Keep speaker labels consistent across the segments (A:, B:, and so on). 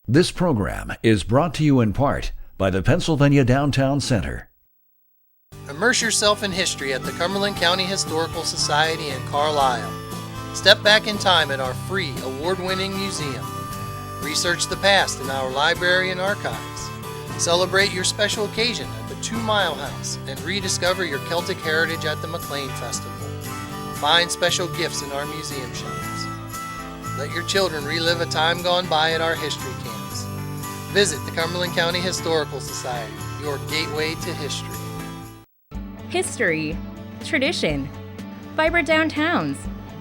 A: This program is brought to you in part by the Pennsylvania Downtown Center.
B: Immerse yourself in history at the Cumberland County Historical Society in Carlisle. Step back in time at our free, award-winning museum. Research the past in our library and archives. Celebrate your special occasion at the 2 Mile House and rediscover your Celtic heritage at the McLean Festival. Find special gifts in our museum shelves. Let your children relive a time gone by at our history camps. Visit the Cumberland County Historical Society, your gateway to history.
C: History, tradition, vibrant downtowns.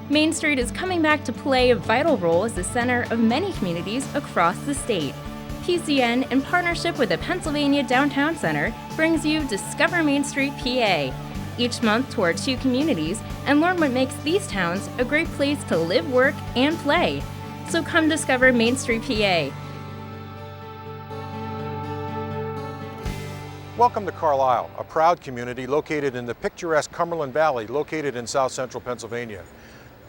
C: Main Street is coming back to play a vital role as the center of many communities across the state. PCN, in partnership with the Pennsylvania Downtown Center, brings you Discover Main Street, PA. Each month tour 2 communities and learn what makes these towns a great place to live, work, and play. So come discover Main Street, PA.
D: Welcome to Carlisle, a proud community located in the picturesque Cumberland Valley, located in south central Pennsylvania.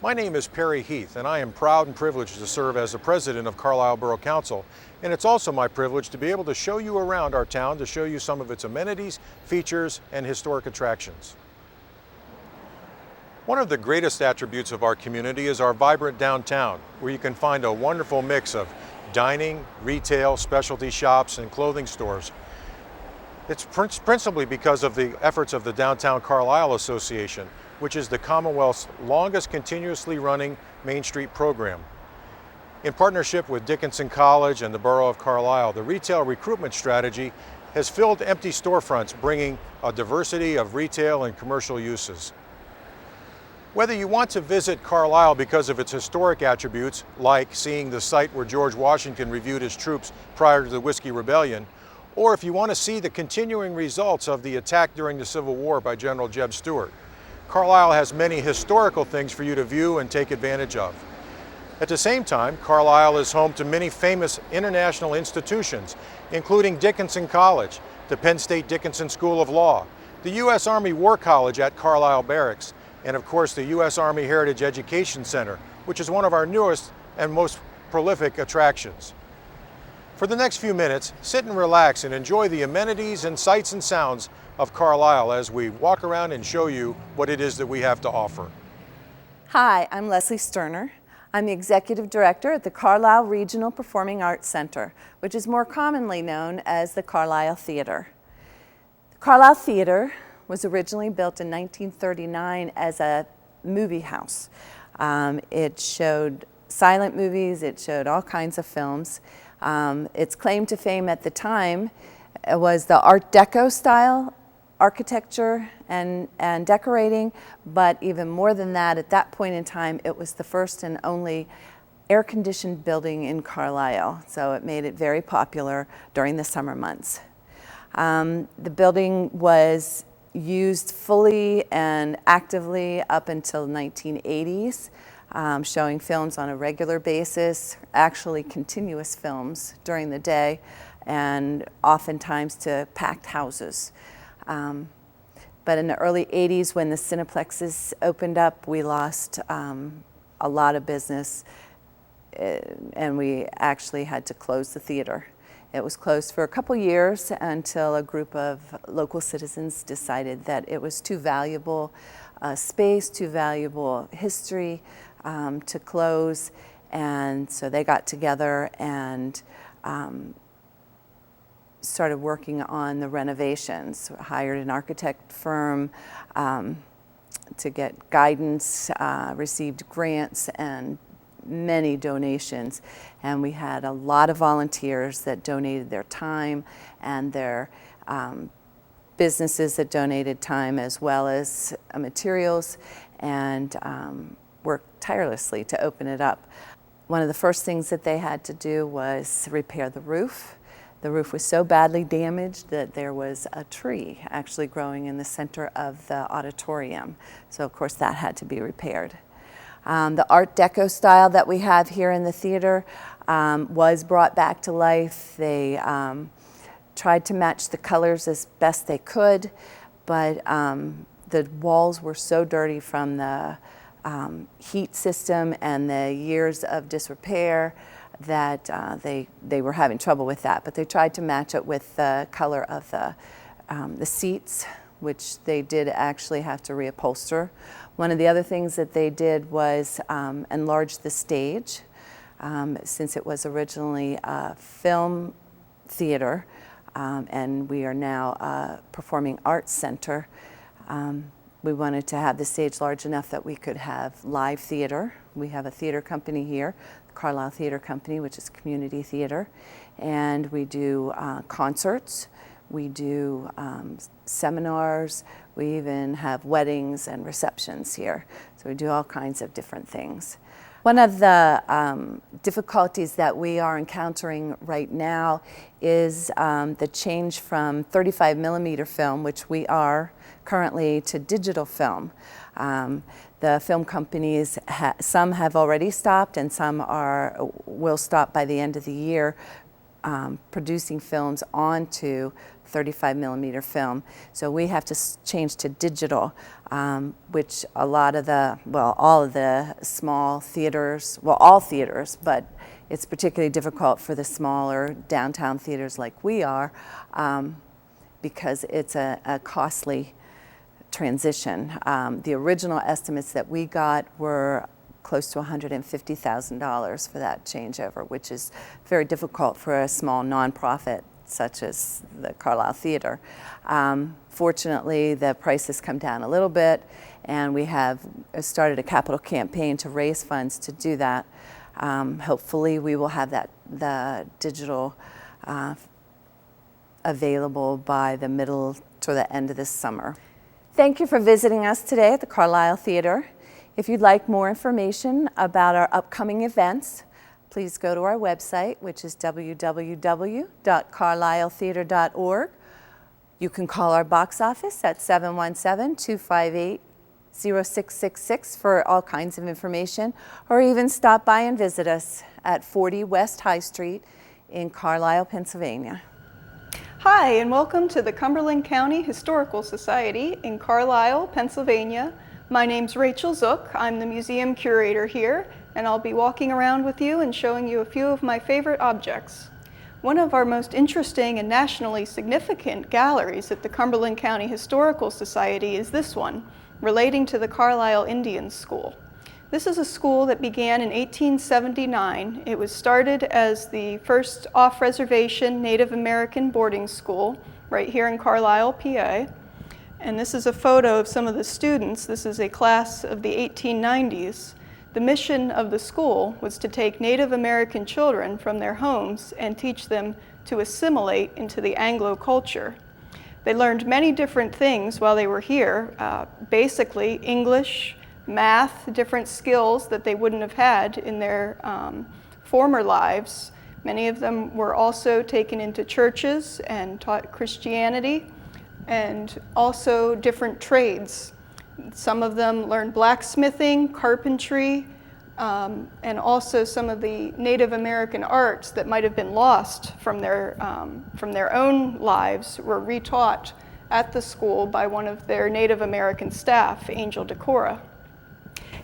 D: My name is Perry Heath, and I am proud and privileged to serve as the president of Carlisle Borough Council. And it's also my privilege to be able to show you around our town, to show you some of its amenities, features, and historic attractions. One of the greatest attributes of our community is our vibrant downtown, where you can find a wonderful mix of dining, retail, specialty shops, and clothing stores. It's principally because of the efforts of the Downtown Carlisle Association, which is the Commonwealth's longest continuously running Main Street program. In partnership with Dickinson College and the Borough of Carlisle, the retail recruitment strategy has filled empty storefronts, bringing a diversity of retail and commercial uses. Whether you want to visit Carlisle because of its historic attributes, like seeing the site where George Washington reviewed his troops prior to the Whiskey Rebellion, or if you want to see the continuing results of the attack during the Civil War by General Jeb Stuart, Carlisle has many historical things for you to view and take advantage of. At the same time, Carlisle is home to many famous international institutions, including Dickinson College, the Penn State Dickinson School of Law, the U.S. Army War College at Carlisle Barracks, and of course the U.S. Army Heritage Education Center, which is one of our newest and most prolific attractions. For the next few minutes, sit and relax and enjoy the amenities and sights and sounds of Carlisle as we walk around and show you what it is that we have to offer.
E: Hi, I'm Leslie Sterner. I'm the Executive Director at the Carlisle Regional Performing Arts Center, which is more commonly known as the Carlisle Theater. The Carlisle Theater was originally built in 1939 as a movie house. It showed silent movies, it showed all kinds of films. Its claim to fame at the time was the Art Deco style architecture and decorating, but even more than that, at that point in time, it was the first and only air-conditioned building in Carlisle, so it made it very popular during the summer months. The building was used fully and actively up until the 1980s. Showing films on a regular basis, actually continuous films during the day, and oftentimes to packed houses. But in the early 80s, when the Cineplexes opened up, we lost a lot of business, and we actually had to close the theater. It was closed for a couple years until a group of local citizens decided that it was too valuable space, too valuable history, to close, and so they got together and started working on the renovations. Hired an architect firm to get guidance, received grants and many donations, and we had a lot of volunteers that donated their time and their businesses that donated time as well as materials, and worked tirelessly to open it up. One of the first things that they had to do was repair the roof. The roof was so badly damaged that there was a tree actually growing in the center of the auditorium. So of course that had to be repaired. The Art Deco style that we have here in the theater was brought back to life. They tried to match the colors as best they could, but the walls were so dirty from the heat system and the years of disrepair that they were having trouble with that, but they tried to match it with the color of the seats, which they did actually have to reupholster. One of the other things that they did was enlarge the stage. Since it was originally a film theater, and we are now a performing arts center, we wanted to have the stage large enough that we could have live theater. We have a theater company here, the Carlisle Theater Company, which is community theater, and we do concerts, we do seminars, we even have weddings and receptions here. So we do all kinds of different things. One of the difficulties that we are encountering right now is the change from 35 millimeter film, which we are currently, to digital film. The film companies, some have already stopped and some will stop by the end of the year producing films onto 35 millimeter film. So we have to change to digital, which a lot of the, well, all of the small theaters, well, all theaters, but it's particularly difficult for the smaller downtown theaters like we are, because it's a costly transition. The original estimates that we got were close to $150,000 for that changeover, which is very difficult for a small nonprofit such as the Carlisle Theater. Fortunately, the price has come down a little bit, and we have started a capital campaign to raise funds to do that. Hopefully, we will have the digital available by the middle to the end of this summer. Thank you for visiting us today at the Carlisle Theater. If you'd like more information about our upcoming events, please go to our website, which is www.carlisletheater.org. You can call our box office at 717-258-0666 for all kinds of information, or even stop by and visit us at 40 West High Street in Carlisle, Pennsylvania.
F: Hi, and welcome to the Cumberland County Historical Society in Carlisle, Pennsylvania. My name's Rachel Zook. I'm the museum curator here, and I'll be walking around with you and showing you a few of my favorite objects. One of our most interesting and nationally significant galleries at the Cumberland County Historical Society is this one, relating to the Carlisle Indian School. This is a school that began in 1879. It was started as the first off-reservation Native American boarding school right here in Carlisle, PA. And this is a photo of some of the students. This is a class of the 1890s. The mission of the school was to take Native American children from their homes and teach them to assimilate into the Anglo culture. They learned many different things while they were here, basically English, math, different skills that they wouldn't have had in their former lives. Many of them were also taken into churches and taught Christianity, and also different trades. Some of them learned blacksmithing, carpentry, and also some of the Native American arts that might have been lost from their own lives were retaught at the school by one of their Native American staff, Angel Decora.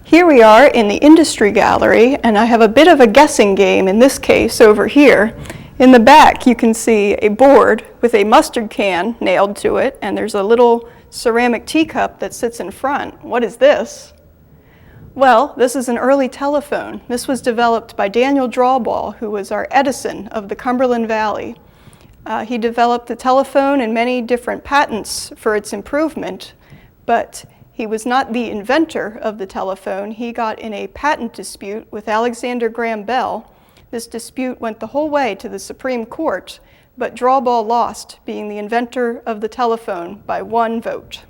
F: Here we are in the Industry Gallery, and I have a bit of a guessing game in this case over here. In the back you can see a board with a mustard can nailed to it, and there's a little ceramic teacup that sits in front. What is this? Well, this is an early telephone. This was developed by Daniel Drawball, who was our Edison of the Cumberland Valley. He developed the telephone and many different patents for its improvement, but he was not the inventor of the telephone. He got in a patent dispute with Alexander Graham Bell. This dispute went the whole way to the Supreme Court, but Drawball lost, being the inventor of the telephone by 1 vote.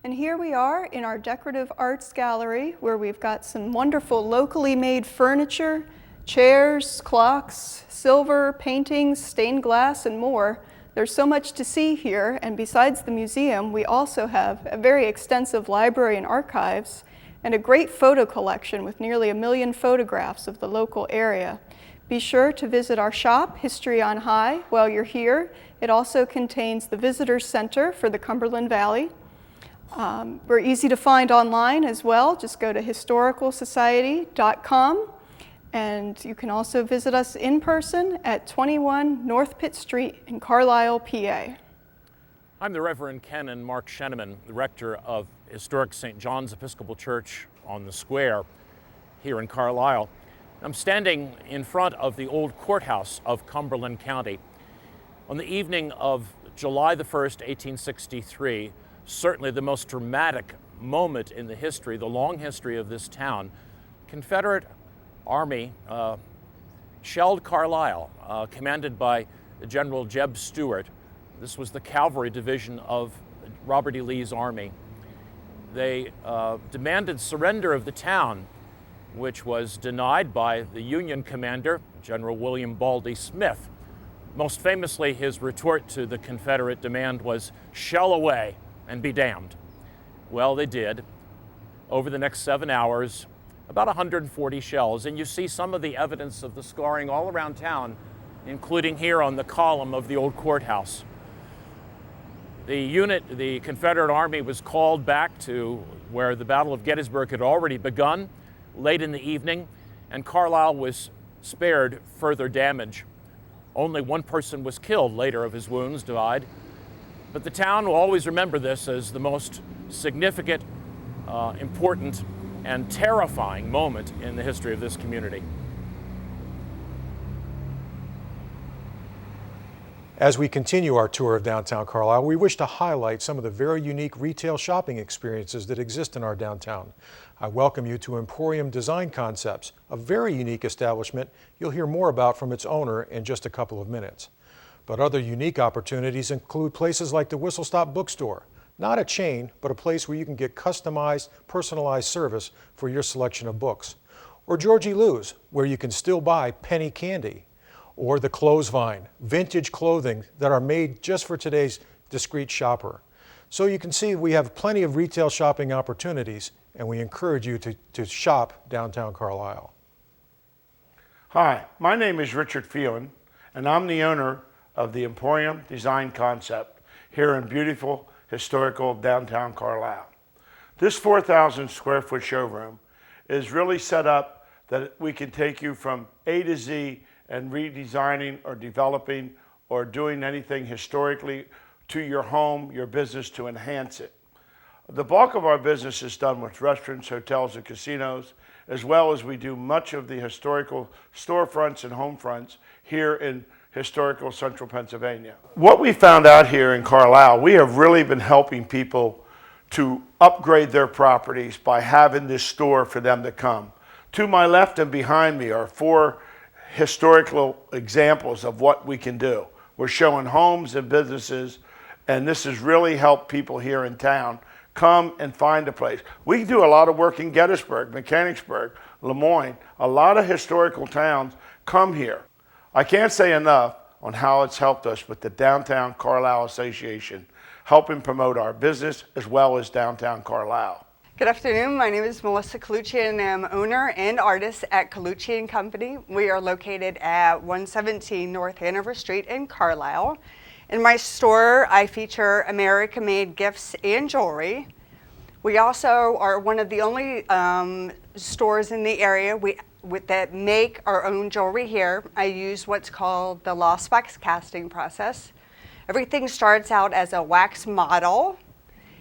F: And here we are in our decorative arts gallery, where we've got some wonderful locally made furniture, chairs, clocks, silver, paintings, stained glass, and more. There's so much to see here, and besides the museum, we also have a very extensive library and archives, and a great photo collection with nearly 1 million photographs of the local area. Be sure to visit our shop, History on High, while you're here. It also contains the Visitor Center for the Cumberland Valley. We're easy to find online as well. Just go to historicalsociety.com, and you can also visit us in person at 21 North Pitt Street in Carlisle, PA.
G: I'm the Reverend Canon Mark Sheneman, the rector of historic St. John's Episcopal Church on the Square here in Carlisle. I'm standing in front of the old courthouse of Cumberland County. On the evening of July the 1st, 1863, certainly the most dramatic moment in the history, the long history of this town, Confederate Army shelled Carlisle, commanded by General Jeb Stuart. This was the cavalry division of Robert E. Lee's army. They demanded surrender of the town, which was denied by the Union commander, General William Baldy Smith. Most famously, his retort to the Confederate demand was, "Shell away and be damned." Well, they did. Over the next 7 hours, about 140 shells, and you see some of the evidence of the scarring all around town, including here on the column of the old courthouse. The Confederate Army was called back to where the Battle of Gettysburg had already begun late in the evening, and Carlisle was spared further damage. Only one person was killed. Later of his wounds died. But the town will always remember this as the most significant, important, and terrifying moment in the history of this community.
D: As we continue our tour of downtown Carlisle, we wish to highlight some of the very unique retail shopping experiences that exist in our downtown. I welcome you to Emporium Design Concepts, a very unique establishment you'll hear more about from its owner in just a couple of minutes. But other unique opportunities include places like the Whistle Stop Bookstore, not a chain, but a place where you can get customized, personalized service for your selection of books. Or Georgie Lou's, where you can still buy penny candy. Or the Clothes Vine, vintage clothing that are made just for today's discreet shopper. So you can see we have plenty of retail shopping opportunities, and we encourage you to shop downtown Carlisle.
H: Hi, my name is Richard Phelan, and I'm the owner of the Emporium Design Concept here in beautiful, historical downtown Carlisle. This 4,000 square foot showroom is really set up that we can take you from A to Z and redesigning or developing or doing anything historically to your home, your business, to enhance it. The bulk of our business is done with restaurants, hotels, and casinos, as well as we do much of the historical storefronts and home fronts here in historical central Pennsylvania. What we found out here in Carlisle, we have really been helping people to upgrade their properties by having this store for them to come. To my left and behind me are 4 historical examples of what we can do. We're showing homes and businesses, and this has really helped people here in town come and find a place. We do a lot of work in Gettysburg, Mechanicsburg, Lemoyne. A lot of historical towns come here. I can't say enough on how it's helped us with the Downtown Carlisle Association, helping promote our business as well as downtown Carlisle.
I: Good afternoon, my name is Melissa Colucci and I'm owner and artist at Colucci & Company. We are located at 117 North Hanover Street in Carlisle. In my store, I feature American-made gifts and jewelry. We also are one of the only stores in the area that make our own jewelry here. I use what's called the lost wax casting process. Everything starts out as a wax model.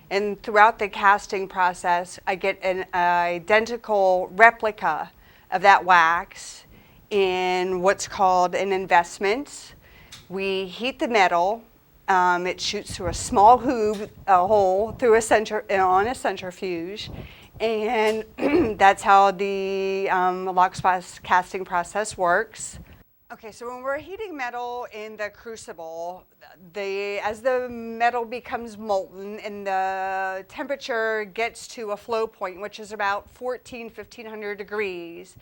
I: And throughout the casting process, I get an identical replica of that wax in what's called an investment. We heat the metal. It shoots through a small hole through on a centrifuge. And that's how the lock-wax casting process works. Okay, so when we're heating metal in the crucible, as the metal becomes molten and the temperature gets to a flow point, which is about 1,500 degrees,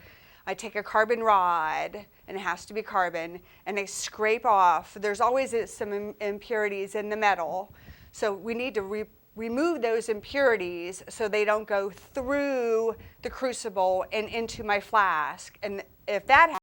I: I take a carbon rod, and it has to be carbon, and I scrape off. There's always some impurities in the metal, so we need to remove those impurities so they don't go through the crucible and into my flask. And if that